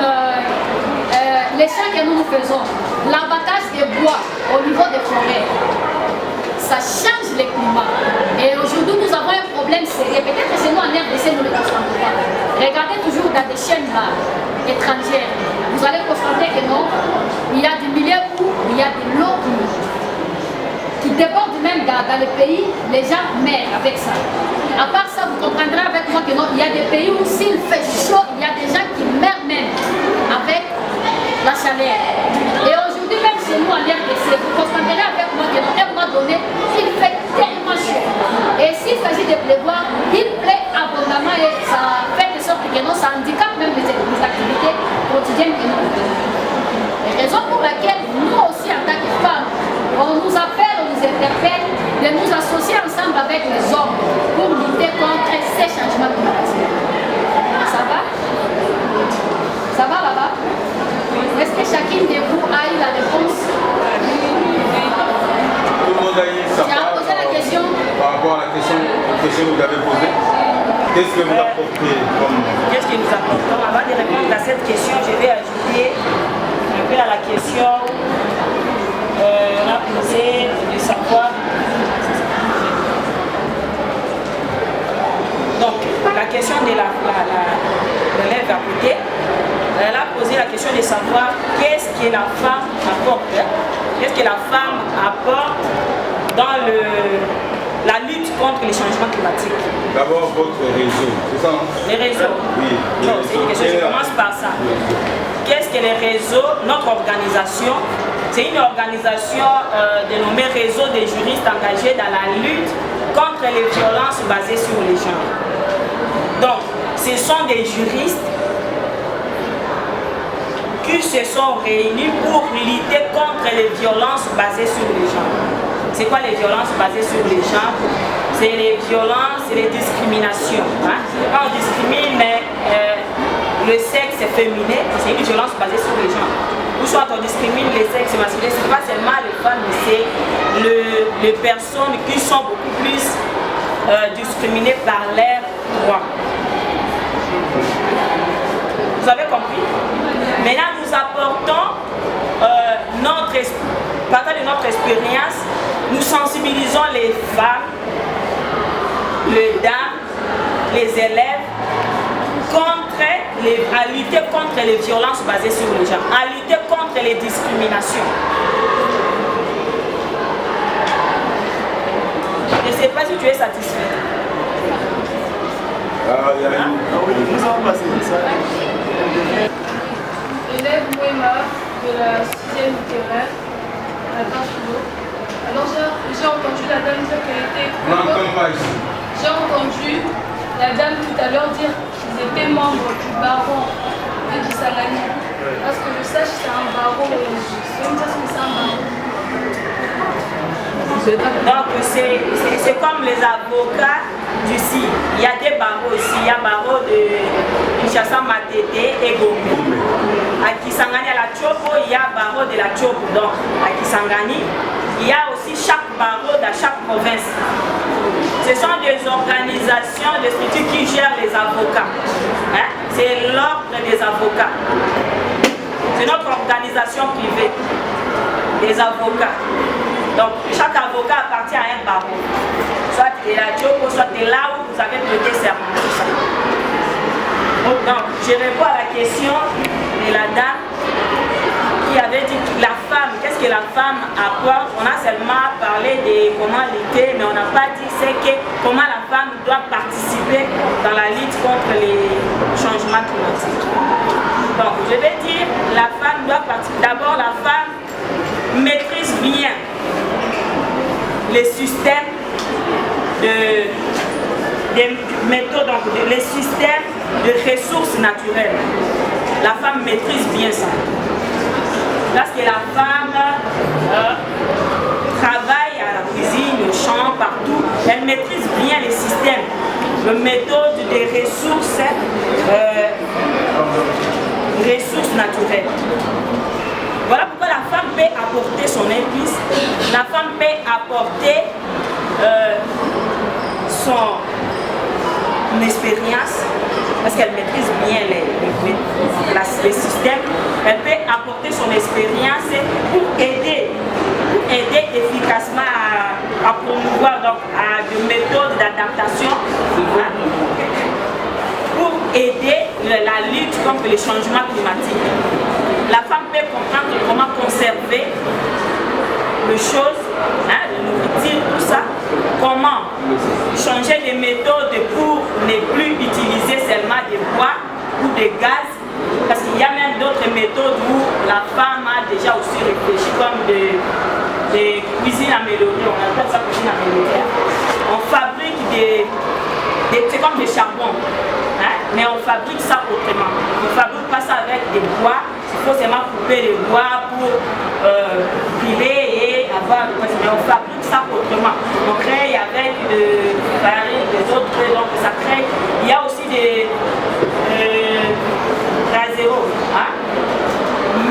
[SPEAKER 7] les champs que nous faisons, l'abattage des bois au niveau des forêts, ça change le climat. Et aujourd'hui, nous avons un problème sérieux. Peut-être que chez nous en RDC, nous ne le constatons pas. Regardez toujours dans des chaînes là, étrangères. Vous allez constater que non, il y a des milieux où il y a de l'eau qui déborde même dans le pays, les gens meurent avec ça. À part ça, vous comprendrez avec moi que non, il y a des pays où s'il fait chaud, il y a des gens qui meurent même avec la chaleur. Et aujourd'hui, même chez nous en RDC, vous constaterez avec moi que non, à un moment donné, il fait tellement chaud. Et s'il s'agit de pleuvoir, il plaît abondamment et ça fait de sorte que non, ça handicape même les activités quotidiennes que nous faisons. Et raison pour laquelle nous aussi en tant que femmes, on nous appelle, on nous interpelle de nous associer ensemble avec les hommes pour lutter contre ces changements climatiques. Ça va? Ça va là-bas? Est-ce que chacune de vous a eu la réponse?
[SPEAKER 5] Tout le monde a eu sa part.
[SPEAKER 7] Tu as posé la question?
[SPEAKER 5] Par rapport à la question que vous avez posée. Qu'est-ce que vous apportez comme...
[SPEAKER 8] Qu'est-ce que nous apportons? Avant de répondre à cette question, je vais ajouter un peu à la question on a posé de savoir. Donc, la question de l'élève à côté, elle a posé la question de savoir qu'est-ce que la femme apporte. Qu'est-ce que la femme apporte dans la lutte contre les changements climatiques.
[SPEAKER 5] D'abord votre réseau, c'est ça?
[SPEAKER 8] Les réseaux?
[SPEAKER 5] Oui.
[SPEAKER 8] Non, c'est une question, je commence par ça. Qu'est-ce que les réseaux? Notre organisation, c'est une organisation dénommée Réseau des juristes engagés dans la lutte contre les violences basées sur les genres. Donc, ce sont des juristes qui se sont réunis pour lutter contre les violences basées sur les genres. C'est quoi les violences basées sur les genres? C'est les violences et les discriminations. Hein? Quand on discrimine le sexe féminin, c'est une violence basée sur les genres. Ou soit on discrimine les sexes masculins, ce n'est pas seulement les femmes, mais c'est les personnes qui sont beaucoup plus discriminées par leurs droits. Vous avez compris? Maintenant, nous apportons partant de notre expérience, nous sensibilisons les femmes, les dames, les élèves à lutter contre les violences basées sur le genre, à lutter contre les discriminations. Je ne sais pas si tu es satisfait.
[SPEAKER 6] Oui, nous avons passé ça.
[SPEAKER 11] Élève Mouema de la 6e littéraire, à Tanchilo. Alors j'ai entendu la dame dire qu'elle était...
[SPEAKER 5] On n'entend pas ici.
[SPEAKER 11] J'ai entendu la dame tout à l'heure dire qu'ils étaient membres du baron de Kisangani. Parce que je sache, c'est un baron. Je sais me dire ce que c'est un baron.
[SPEAKER 8] Donc c'est comme les avocats d'ici. Il y a des barreaux ici. Il y a barreau de Kinshasa, Matete et Gombe. À Kisangani, à la Tchopo, il y a barreau de la Tchopo. Donc à Kisangani, il y a aussi chaque barreau dans chaque province. Ce sont des organisations, des structures qui gèrent les avocats. Hein? C'est l'ordre des avocats. C'est notre organisation privée, des avocats. Donc chaque avocat appartient à un barreau. Soit de la Tchopo, soit de là où vous avez prêté serment. Donc je réponds à la question de la dame qui avait dit que la femme, qu'est-ce que la femme apporte. On a seulement parlé de comment lutter, mais on n'a pas dit c'est que comment la femme doit participer dans la lutte contre les changements climatiques. Donc je vais dire la femme doit participer. D'abord la femme maîtrise bien les systèmes des méthodes, donc les systèmes de ressources naturelles. La femme maîtrise bien ça. Parce que la femme travaille à la cuisine, au champ, partout. Elle maîtrise bien les systèmes, les méthodes des ressources naturelles. Voilà pourquoi la femme peut apporter son épice, la femme peut apporter son expérience, parce qu'elle maîtrise bien les systèmes. Elle peut apporter son expérience pour aider efficacement à promouvoir donc, à des méthodes d'adaptation, pour aider la lutte contre les changements climatiques. La femme peut comprendre comment conserver les choses, la nourriture, tout ça, comment changer les méthodes pour ne plus utiliser seulement des bois ou des gaz, parce qu'il y a même d'autres méthodes où la femme a déjà aussi réfléchi, comme des cuisines améliorées, on appelle ça cuisine améliorée. On fabrique c'est comme des charbons, hein, mais on fabrique ça autrement. On ne fabrique pas ça avec des bois, il faut seulement couper les bois pour piler et avoir le mais on fabrique ça autrement. On crée avec des farines, des autres, donc ça crée. Il y a aussi des zéro. Hein?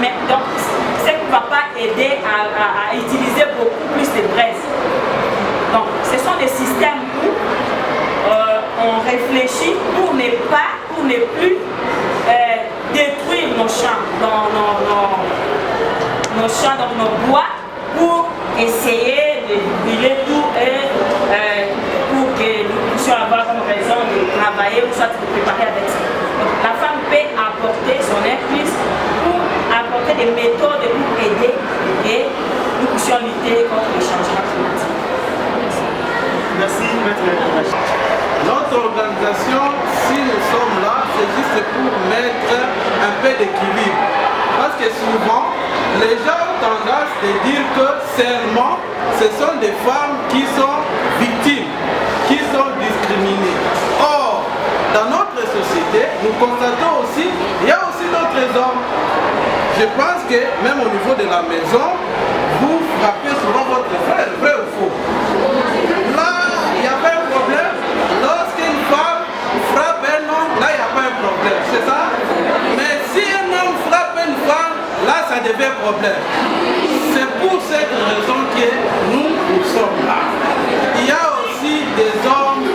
[SPEAKER 8] Mais donc, ça ne va pas aider à utiliser beaucoup plus de braise. Donc, ce sont des systèmes où on réfléchit pour ne plus détruire nos champs, nos champs, donc nos bois, pour essayer de brûler tout et pour que nous puissions avoir comme raison de travailler ou soit de préparer avec ça. Donc, la femme peut apporter son épice pour apporter des méthodes pour aider et nous puissions lutter contre les changements climatiques.
[SPEAKER 6] Merci, Maître.
[SPEAKER 1] Notre organisation, si nous sommes là, c'est juste pour mettre un peu d'équilibre. Parce que souvent, les gens ont tendance à dire que seulement ce sont des femmes qui sont victimes, qui sont discriminées. Or, dans notre société, nous constatons aussi, il y a aussi d'autres hommes. Je pense que même au niveau de la maison, vous frappez souvent votre frère, vrai ou faux? Là, il n'y a pas un problème. Lorsqu'une femme frappe un homme, là, il n'y a pas un problème, c'est ça? Mais si un homme frappe une femme, là, ça devient problème. C'est pour cette raison que nous sommes là. Il y a aussi des hommes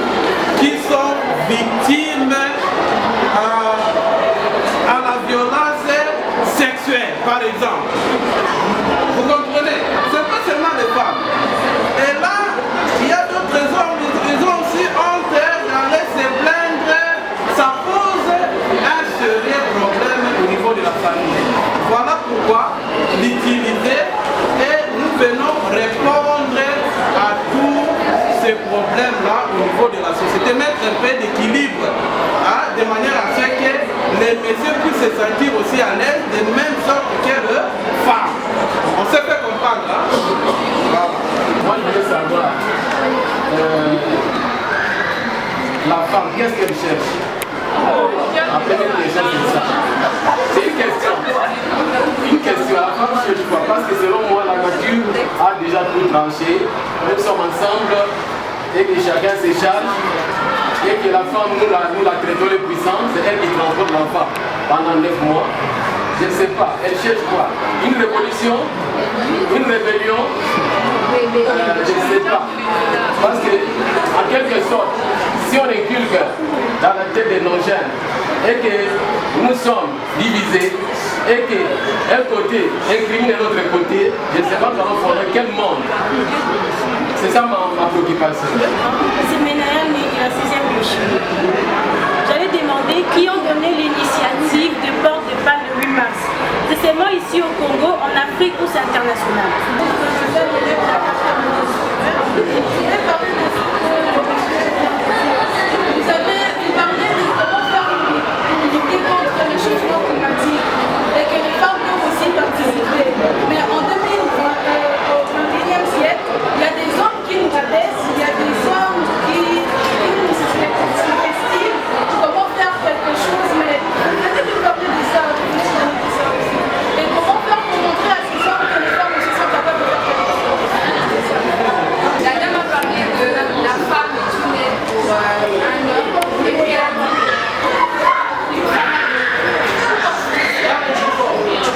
[SPEAKER 1] qui sont victimes à la violence sexuelle, par exemple. Vous comprenez? Ce n'est pas seulement les femmes. Et là, il y a d'autres hommes, ils ont aussi honte d'aller se plaindre. Ça pose un sérieux problème au niveau de la famille. Voilà pourquoi l'utiliser et nous venons répondre à tous ces problèmes-là au niveau de la société, mettre un peu d'équilibre, hein, de manière à ce que les messieurs puissent se sentir aussi à l'aise de même sorte que les femmes. On s'est fait comprendre, hein? Voilà. la femme, qu'est-ce qu'elle cherche? La première question, c'est ça. C'est une question. Une question, la femme cherche quoi? Parce que selon moi, la nature a déjà tout tranché. Nous sommes ensemble et que chacun se charge. Et que la femme, nous la traitons les puissances, c'est elle qui transporte l'enfant pendant 9 mois. Je ne sais pas, elle cherche quoi? Une révolution? Une rébellion? Je ne sais pas. Parce que, en quelque sorte, si on inculque dans la tête de nos jeunes et que nous sommes divisés et qu'un côté incrimine l'autre côté, je ne sais pas comment former quel monde. C'est ça ma préoccupation.
[SPEAKER 8] C'est Ménaël de la 6e Chimie. J'avais demandé qui ont donné l'initiative de port de palme le 8 mars. C'est seulement ici au Congo, en Afrique ou c'est international.
[SPEAKER 11] Vous parlez de comment faire lutter contre le changement climatique et que les femmes peuvent aussi participer. Mais en 2021e siècle, il y a des hommes qui nous abaissent, il y a des hommes qui nous sous-estiment. Comment faire quelque chose, mais peut-être que vous parlez de ça, aussi. Et comment faire pour montrer à ces hommes que les femmes aussi sont capables de faire quelque chose.
[SPEAKER 10] La dame a parlé de la femme qui naît pour un homme et puis elle a dit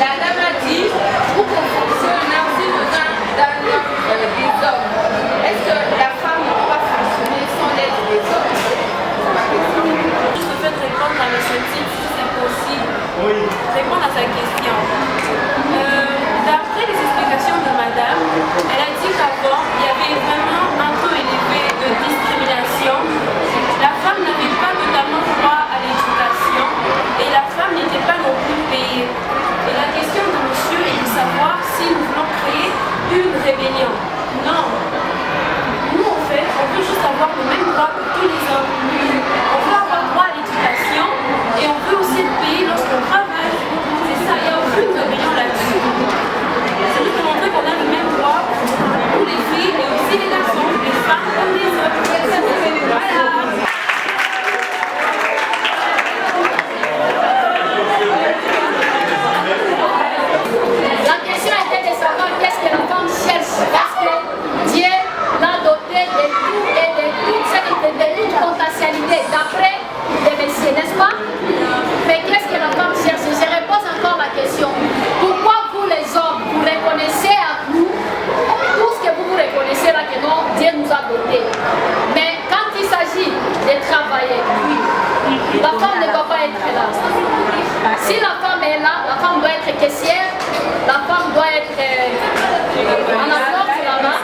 [SPEAKER 10] la dame a dit pour qu'on fonctionne on a aussi besoin d'un homme des hommes. Est-ce que la femme ne peut pas fonctionner sans l'aide des hommes?
[SPEAKER 9] Je souhaite répondre à M. Tip si c'est possible.
[SPEAKER 6] Oui.
[SPEAKER 9] Répondre à sa question. D'après les explications de madame, elle a dit qu'avant, il y avait vraiment un taux élevé de discrimination. La femme n'avait pas totalement droit à l'éducation et la femme n'était pas non plus payée. Et la question de monsieur est de savoir si nous voulons créer une rébellion. Non. Nous, en fait, on veut juste avoir le même droit que tous les hommes. On veut avoir droit à l'éducation et on veut aussi être payé lorsqu'on travaille. C'est ça, il n'y a aucune rébellion là-dessus. C'est juste de montrer qu'on a le même droit pour les filles et aussi les garçons, les femmes comme les hommes. Voilà.
[SPEAKER 7] La question était de savoir qu'est-ce que la femme cherche. Parce que Dieu l'a doté de tout et de toute potentialité d'après les messieurs, n'est-ce pas? Mais qu'est-ce que la femme cherche? Je repose encore la question. Pourquoi vous les hommes, vous reconnaissez à vous tout ce que vous reconnaissez là que non, Dieu nous a doté. Mais quand il s'agit de travailler, la femme ne doit pas être là. Si la femme est là, la femme doit être caissière, la femme doit être en avance là-bas,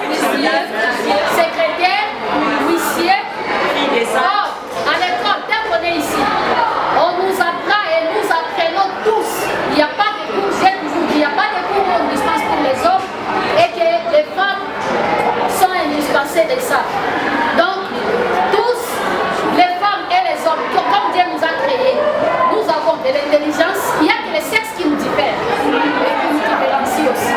[SPEAKER 7] secrétaire, huissier. Or, à l'école, dès qu'on est ici, on nous apprend et nous apprenons tous. Il n'y a pas de cours, j'ai toujours dit, il n'y a pas de cours qu'on dispense pour les hommes et que les femmes sont indispensées de ça. Donc, tous, les femmes et les hommes, comme Dieu nous a créés, nous avons de l'intelligence. Il n'y a que les sexes qui nous diffèrent et qui nous différencient aussi.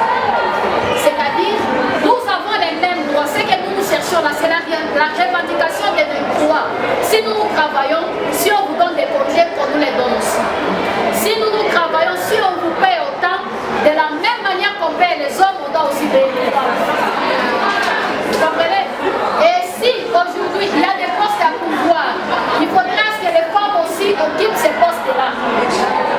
[SPEAKER 7] C'est-à-dire, nous avons les mêmes droits. Ce que nous cherchons là, c'est la revendication de nos droits. Si nous travaillons, si on vous donne des projets, qu'on nous les donne aussi. Si nous travaillons, si on vous paye autant, de la même manière qu'on paye les hommes, on doit aussi payer les femmes. Vous comprenez? Et si aujourd'hui il y a des postes à pouvoir, il faudra que les femmes aussi occupent ces postes-là.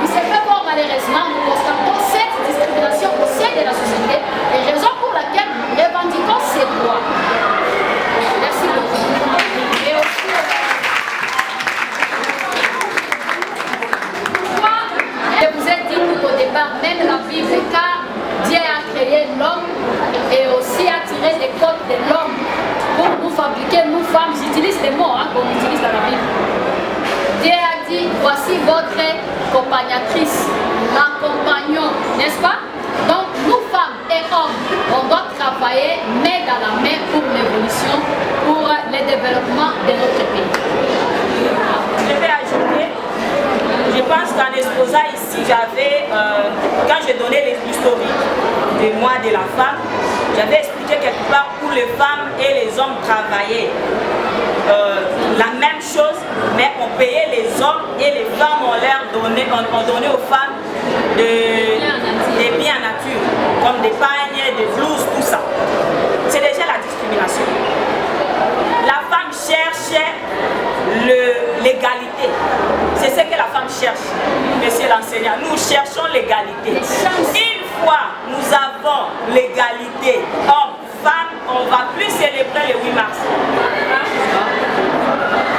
[SPEAKER 7] Il se fait voir malheureusement, nous constatons cette discrimination au sein de la société, et raison pour laquelle nous revendiquons ces droits. Merci beaucoup. Et aussi, je vous ai dit tout au départ, même la Bible, car Dieu a créé l'homme et aussi a tiré des côtes de l'homme pour nous fabriquer, nous femmes. J'utilise les mots qu'on utilise dans la Bible. Dieu a dit, voici votre accompagnatrice, l'accompagnons, n'est-ce pas? Donc nous femmes et hommes, on doit travailler main dans la main pour l'évolution, pour le développement de notre pays.
[SPEAKER 8] Je vais ajouter, je pense qu'en exposant ici, j'avais, quand j'ai donné l'historique des mois de la femme, j'avais expliqué quelque part où les femmes et les hommes travaillaient. la même chose, mais on payait les hommes et les femmes ont donné aux femmes des biens en nature, comme des pagnes, des blouses, tout ça. C'est déjà la discrimination. La femme cherchait l'égalité. C'est ce que la femme cherche, monsieur l'enseignant. Nous cherchons l'égalité. Une fois nous avons l'égalité homme-femme, on ne va plus célébrer le 8 mars.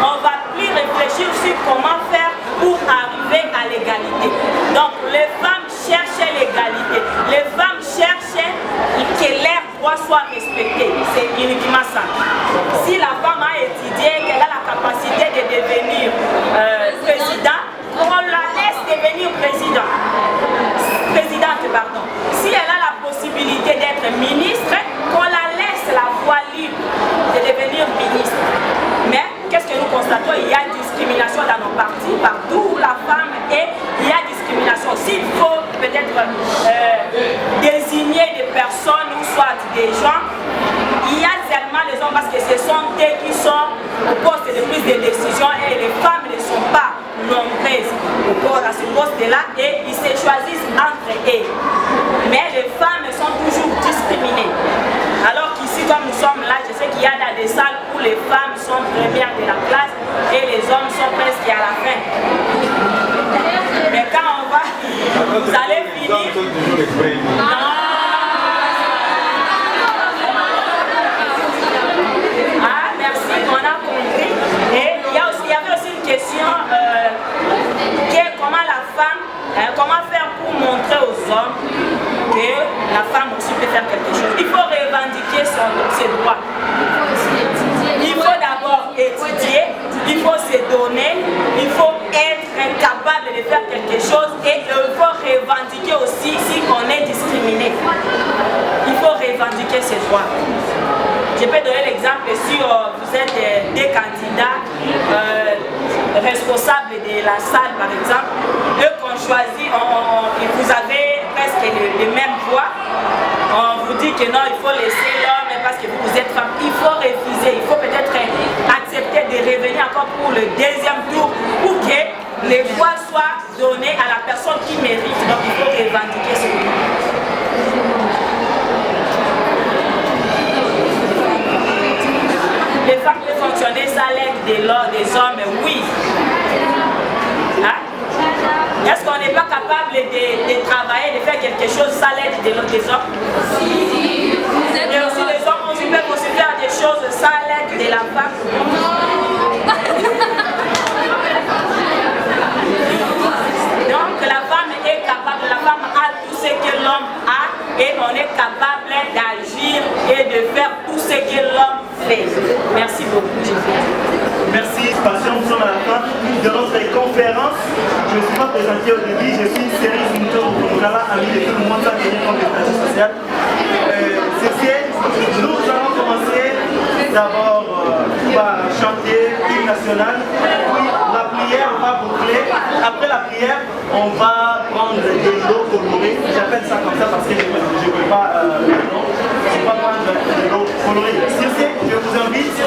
[SPEAKER 8] On ne va plus réfléchir sur comment faire pour arriver à l'égalité. Donc les femmes cherchaient l'égalité. Les femmes cherchaient que leurs droits soient respectés. C'est uniquement ça. Si la femme a étudié, qu'elle a la capacité de devenir président, on la laisse devenir présidente. Si elle a la possibilité d'être ministre, qu'on la laisse la voie libre de devenir ministre. Mais qu'est-ce que nous constatons? Il y a discrimination dans nos partis, partout où la femme est, il y a discrimination. S'il faut peut-être désigner des personnes ou soit des gens, il y a seulement les hommes parce que ce sont eux qui sont au poste de prise de décision et les femmes ne sont pas nombreuses à ce poste-là et ils se choisissent entre eux. Mais les femmes sont toujours discriminées. Alors qu'ici, comme nous sommes là, je sais qu'il y a dans des salles où les femmes sont premières de la classe et les hommes sont presque à la fin. Mais quand on va, vous allez finir. Ah, merci, on a compris. Et il y avait aussi une question comment faire pour montrer aux hommes que la femme aussi peut faire quelque chose. Il faut revendiquer ses droits. Il faut d'abord étudier, il faut se donner, il faut être capable de faire quelque chose et il faut revendiquer aussi si on est discriminé. Il faut revendiquer ses droits. Je peux donner l'exemple si vous êtes des candidats responsables de la salle par exemple, eux qu'on choisit, vous avez presque les mêmes voix, on vous dit que non, il faut laisser l'homme parce que vous êtes femme, il faut refuser, il faut peut-être accepter de revenir encore pour le deuxième tour pour que les voix soient données à la personne qui mérite, donc il faut revendiquer ce droit. Les femmes peuvent fonctionner sans l'aide des hommes, oui. Hein? Est-ce qu'on n'est pas capable de travailler, de faire quelque chose sans l'aide des hommes? Si. Et aussi les hommes aussi peuvent aussi faire des choses sans l'aide de la femme. Donc la femme est capable, la femme a tout ce que l'homme a et on est capable d'agir et de faire tout ce que l'homme fait. Merci beaucoup.
[SPEAKER 6] Merci, patient, nous sommes à la fin de notre conférence. Je ne me suis pas présenté au début, je suis Céline Zinto, ami de tout le monde, ça vient comme déplacé social. Nous allons commencer d'abord par chanter l'hymne national, puis la prière va boucler. Après la prière, on va prendre des lots colorés. J'appelle ça comme ça parce que je ne veux pas le nom. On va prendre des lots colorés. Sur ce, je vous invite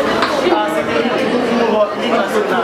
[SPEAKER 6] à se tenir pour l'hymne national.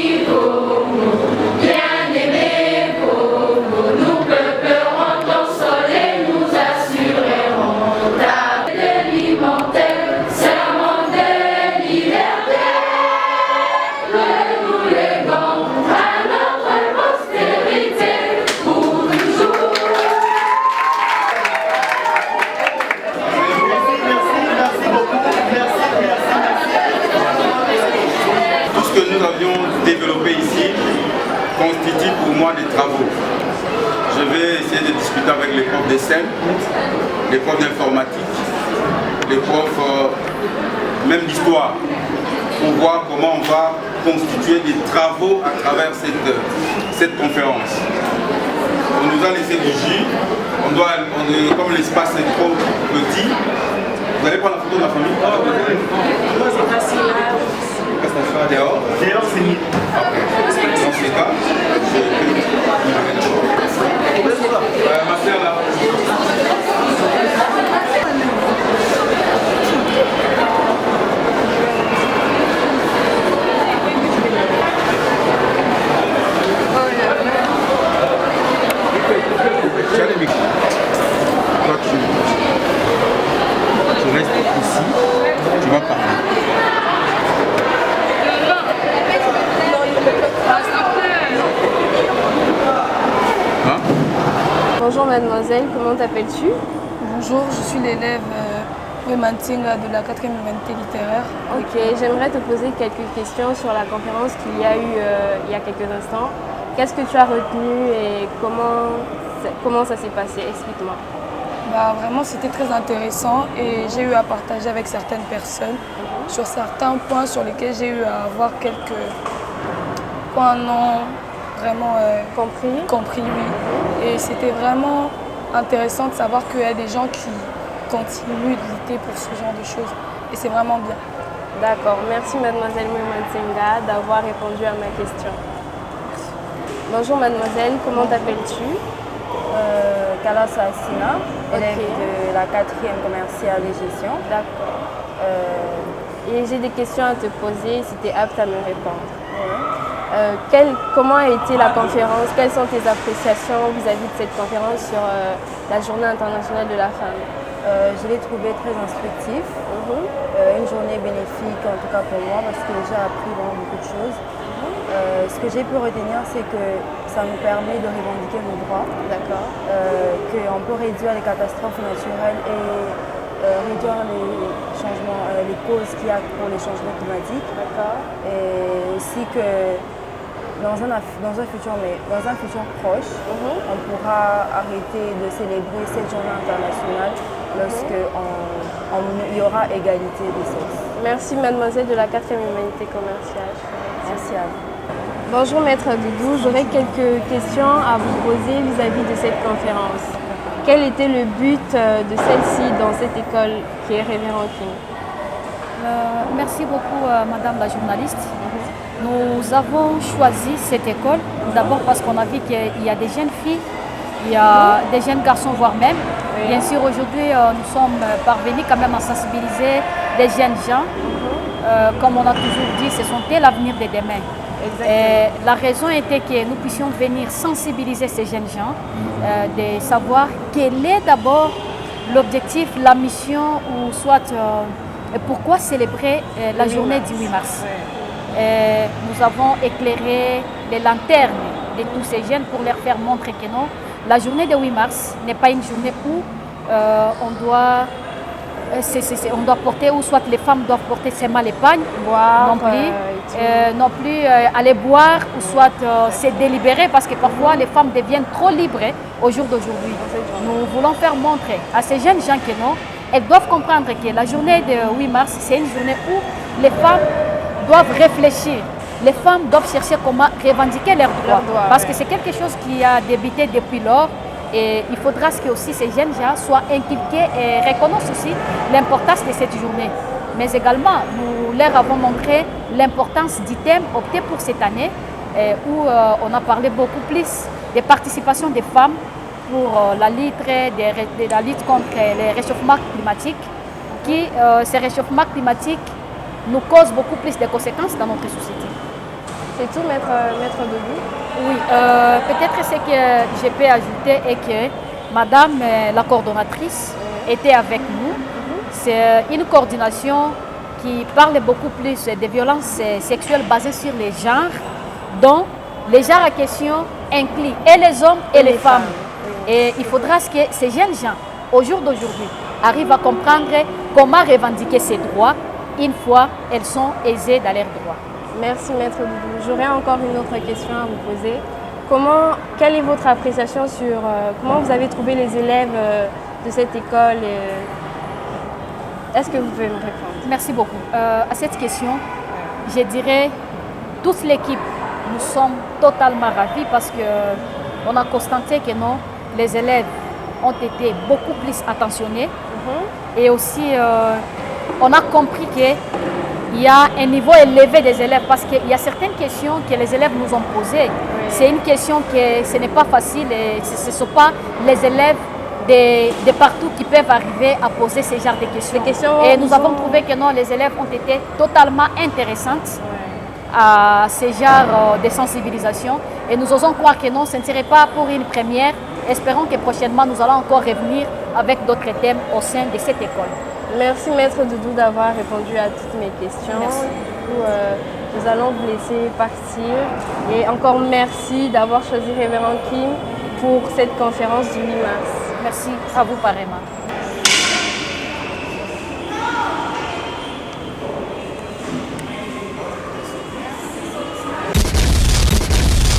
[SPEAKER 12] Congo, bien aimé Congo.
[SPEAKER 5] constitue pour moi des travaux. Je vais essayer de discuter avec les profs d'essai, les profs d'informatique, les profs même d'histoire, pour voir comment on va constituer des travaux à travers cette conférence. On nous a laissé du jus, comme l'espace est trop petit, vous allez prendre la photo de la famille? Dehors?
[SPEAKER 6] Dehors, c'est mieux.
[SPEAKER 5] Dans ces cas, ma soeur là. Toi, tu restes ici, tu vas parler. Hein?
[SPEAKER 12] Bonjour mademoiselle, comment t'appelles-tu?
[SPEAKER 11] Bonjour, je suis l'élève Wemantinga de la 4e humanité littéraire.
[SPEAKER 12] Ok, j'aimerais te poser quelques questions sur la conférence qu'il y a eu il y a quelques instants. Qu'est-ce que tu as retenu et comment ça s'est passé? Explique-moi.
[SPEAKER 11] Vraiment, c'était très intéressant et j'ai eu à partager avec certaines personnes sur certains points sur lesquels j'ai eu à avoir quelques points non vraiment compris, oui. Et c'était vraiment intéressant de savoir qu'il y a des gens qui continuent de lutter pour ce genre de choses et c'est vraiment bien.
[SPEAKER 12] D'accord, merci mademoiselle Moumansenga d'avoir répondu à ma question. Bonjour mademoiselle, comment t'appelles-tu?
[SPEAKER 13] Kalasa Assina, élève de la 4e commerciale et gestion.
[SPEAKER 12] D'accord. Et j'ai des questions à te poser, si tu es apte à me répondre. Comment a été la conférence? Quelles sont tes appréciations vis-à-vis de cette conférence sur la Journée internationale de la femme?
[SPEAKER 13] Je l'ai trouvé très instructif, une journée bénéfique en tout cas pour moi parce que j'ai appris vraiment beaucoup de choses. Ce que j'ai pu retenir, c'est que ça nous permet de revendiquer nos droits.
[SPEAKER 12] D'accord.
[SPEAKER 13] Qu'on peut réduire les catastrophes naturelles et réduire les changements, les causes qu'il y a pour les changements climatiques.
[SPEAKER 12] D'accord.
[SPEAKER 13] Et aussi que dans un futur proche, on pourra arrêter de célébrer cette journée internationale lorsqu'il y aura égalité des sexes.
[SPEAKER 12] Merci mademoiselle de la 4e humanité commerciale.
[SPEAKER 13] Merci à vous.
[SPEAKER 12] Bonjour maître Doudou, j'aurais quelques questions à vous poser vis-à-vis de cette conférence. Quel était le but de celle-ci dans cette école qui est Révérend King?
[SPEAKER 14] Merci beaucoup madame la journaliste. Nous avons choisi cette école d'abord parce qu'on a vu qu'il y a des jeunes filles, il y a des jeunes garçons voire même. Bien sûr aujourd'hui nous sommes parvenus quand même à sensibiliser des jeunes gens. Comme on a toujours dit, ce sont eux l'avenir de demain. Et la raison était que nous puissions venir sensibiliser ces jeunes gens, de savoir quel est d'abord l'objectif, la mission ou soit pourquoi célébrer la journée du 8 mars. Et nous avons éclairé les lanternes de tous ces jeunes pour leur faire montrer que non, la journée du 8 mars n'est pas une journée où on doit porter, ou soit les femmes doivent porter seulement l'épargne, non plus aller boire, ou soit se délibérer, parce que parfois les femmes deviennent trop libres au jour d'aujourd'hui. Nous voulons faire montrer à ces jeunes gens que non, elles doivent comprendre que la journée du 8 mars, c'est une journée où les femmes doivent réfléchir. Les femmes doivent chercher comment revendiquer leurs droits, parce que c'est quelque chose qui a débuté depuis lors. Et il faudra que aussi ces jeunes gens soient inculqués et reconnaissent aussi l'importance de cette journée. Mais également, nous leur avons montré l'importance du thème opté pour cette année, où on a parlé beaucoup plus des participations des femmes pour la lutte contre les réchauffements climatiques, qui ces réchauffements climatiques nous causent beaucoup plus de conséquences dans notre société.
[SPEAKER 12] C'est tout, maître Doudou?
[SPEAKER 14] Oui, peut-être ce que je peux ajouter est que madame la coordonnatrice était avec nous. C'est une coordination qui parle beaucoup plus des violences sexuelles basées sur les genres, dont les genres en question incluent et les hommes et les femmes. Et il faudra que ces jeunes gens, au jour d'aujourd'hui, arrivent à comprendre comment revendiquer ces droits une fois elles sont aisées dans leurs droits.
[SPEAKER 12] Merci maître Doudou. J'aurais encore une autre question à vous poser. Quelle est votre appréciation sur comment vous avez trouvé les élèves de cette école? Est-ce que vous pouvez me répondre?
[SPEAKER 14] Merci beaucoup. À cette question, je dirais toute l'équipe, nous sommes totalement ravis parce qu'on a constaté que non, les élèves ont été beaucoup plus attentionnés et aussi on a compris qu'il y a un niveau élevé des élèves parce qu'il y a certaines questions que les élèves nous ont posées. C'est une question que ce n'est pas facile et ce ne sont pas les élèves de partout qui peuvent arriver à poser ce genre de questions. Et nous avons trouvé que non, les élèves ont été totalement intéressantes à ce genre de sensibilisation. Et nous osons croire que non, ce ne serait pas pour une première. Espérons que prochainement, nous allons encore revenir avec d'autres thèmes au sein de cette école.
[SPEAKER 12] Merci Maître Doudou d'avoir répondu à toutes mes questions.
[SPEAKER 14] Merci.
[SPEAKER 12] Du coup, nous allons vous laisser partir. Et encore merci d'avoir choisi Révérend Kim pour cette conférence du 8 mars.
[SPEAKER 14] Merci à vous pareillement.